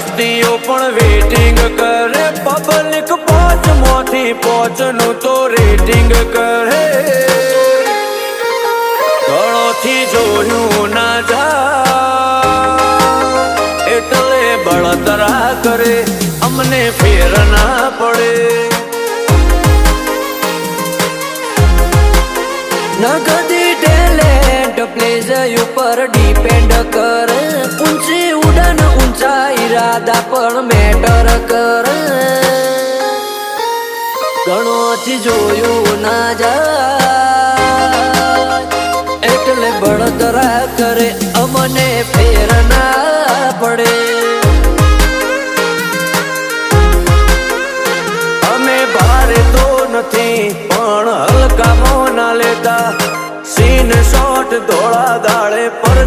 હસ્તીઓ પણ વેટિંગ કરે, પબ્લિક 5 માંથી 5 નું તો રેટિંગ કરે. ગળોથી જોયું ના જાય એટલે બળતરા કરે, અમને ફેર ના પડે. નગદી ટેલેન્ટ પ્લેઝ ઉપર ડિપેન્ડ કરે, ઊંચી ઉડન ઊંચા ઈરાદા પણ મેટર કરે. ઘણોથી જોયું ના જાય એટલે બળતરા કરે, અમને ફેર ના પડે. અમે ભારે તો નથી પણ હલકામાં ના લેતા, સીન શોટ ધોળા દાળે પર